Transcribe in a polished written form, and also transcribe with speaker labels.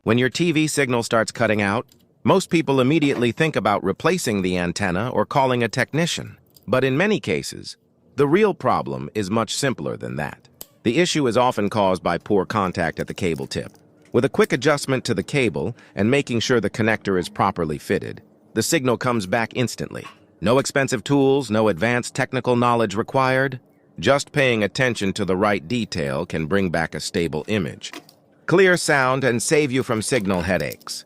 Speaker 1: When your TV signal starts cutting out, most people immediately think about replacing the antenna or calling a technician. But in many cases, the real problem is much simpler than that. The issue is often caused by poor contact at the cable tip. With a quick adjustment to the cable and making sure the connector is properly fitted, the signal comes back instantly. No expensive tools, no advanced technical knowledge required. Just paying attention to the right detail can bring back a stable image, clear sound, and save you from signal headaches.